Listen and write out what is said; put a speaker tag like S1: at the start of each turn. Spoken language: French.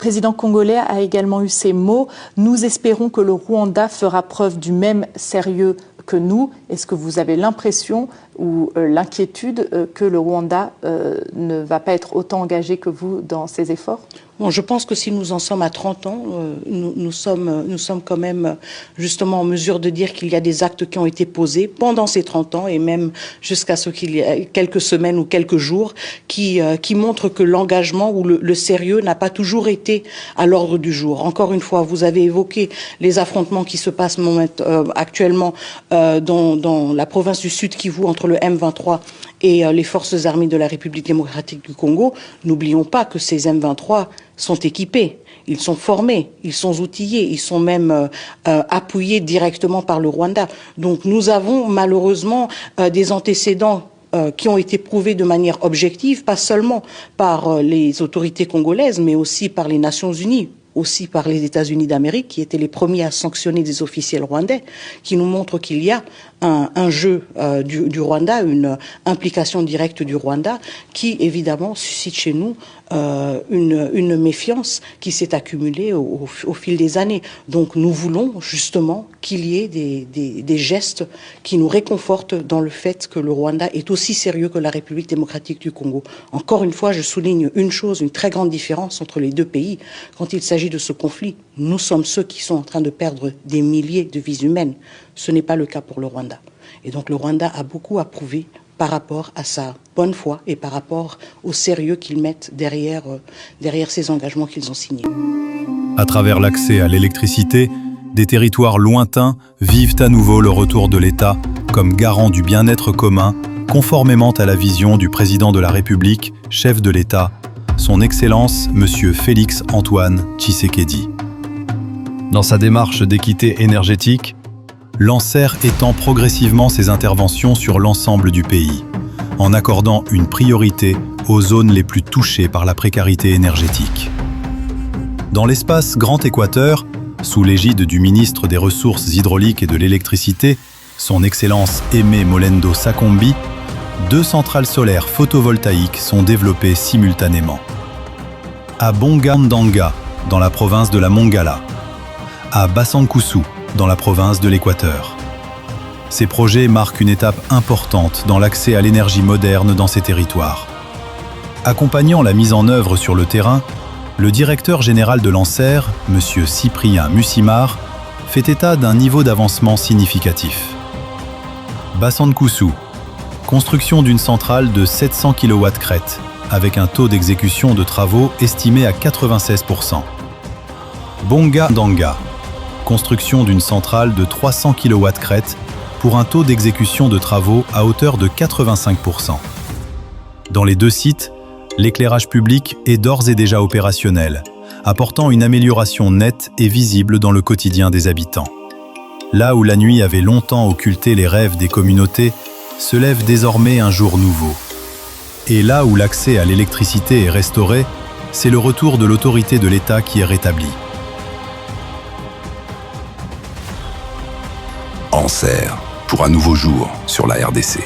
S1: Le président congolais a également eu ces mots. Nous espérons que le Rwanda fera preuve du même sérieux que nous. Est-ce que vous avez l'impression ou l'inquiétude que le Rwanda ne va pas être autant engagé que vous dans ces efforts ?
S2: Bon, je pense que si nous en sommes à 30 ans, nous sommes quand même justement en mesure de dire qu'il y a des actes qui ont été posés pendant ces 30 ans et même jusqu'à ce qu'il y ait quelques semaines ou quelques jours qui montrent que l'engagement ou le sérieux n'a pas toujours été à l'ordre du jour. Encore une fois, vous avez évoqué les affrontements qui se passent actuellement dans la province du Sud Kivu entre le M23 et les forces armées de la République démocratique du Congo. N'oublions pas que ces M23 sont équipés, ils sont formés, ils sont outillés, ils sont même appuyés directement par le Rwanda. Donc nous avons malheureusement des antécédents qui ont été prouvés de manière objective, pas seulement par les autorités congolaises, mais aussi par les Nations Unies, aussi par les États-Unis d'Amérique, qui étaient les premiers à sanctionner des officiels rwandais, qui nous montrent qu'il y a un jeu du Rwanda, une implication directe du Rwanda, qui évidemment suscite chez nous une méfiance qui s'est accumulée au fil des années. Donc nous voulons justement qu'il y ait des gestes qui nous réconfortent dans le fait que le Rwanda est aussi sérieux que la République démocratique du Congo. Encore une fois, je souligne une chose, une très grande différence entre les deux pays. Quand il s'agit de ce conflit, nous sommes ceux qui sont en train de perdre des milliers de vies humaines. Ce n'est pas le cas pour le Rwanda. Et donc le Rwanda a beaucoup à prouver par rapport à sa bonne foi et par rapport au sérieux qu'ils mettent derrière ces engagements qu'ils ont signés.
S3: À travers l'accès à l'électricité, des territoires lointains vivent à nouveau le retour de l'État comme garant du bien-être commun, conformément à la vision du président de la République, chef de l'État, son Excellence Monsieur Félix Antoine Tshisekedi. Dans sa démarche d'équité énergétique, l'ANSER étend progressivement ses interventions sur l'ensemble du pays, en accordant une priorité aux zones les plus touchées par la précarité énergétique. Dans l'espace Grand Équateur, sous l'égide du ministre des Ressources hydrauliques et de l'électricité, son Excellence Aimé Molendo Sakombi, 2 centrales solaires photovoltaïques sont développées simultanément. À Bongandanga, dans la province de la Mongala, à Basankusu, dans la province de l'Équateur. Ces projets marquent une étape importante dans l'accès à l'énergie moderne dans ces territoires. Accompagnant la mise en œuvre sur le terrain, le directeur général de l'ANSER, M. Cyprien Mussimar, fait état d'un niveau d'avancement significatif. Basankusu, construction d'une centrale de 700 kW crête, avec un taux d'exécution de travaux estimé à 96%. Bongandanga, construction d'une centrale de 300 kW crête pour un taux d'exécution de travaux à hauteur de 85%. Dans les 2 sites, l'éclairage public est d'ores et déjà opérationnel, apportant une amélioration nette et visible dans le quotidien des habitants. Là où la nuit avait longtemps occulté les rêves des communautés, se lève désormais un jour nouveau. Et là où l'accès à l'électricité est restauré, c'est le retour de l'autorité de l'État qui est rétabli.
S4: ANSER, pour un nouveau jour sur la RDC.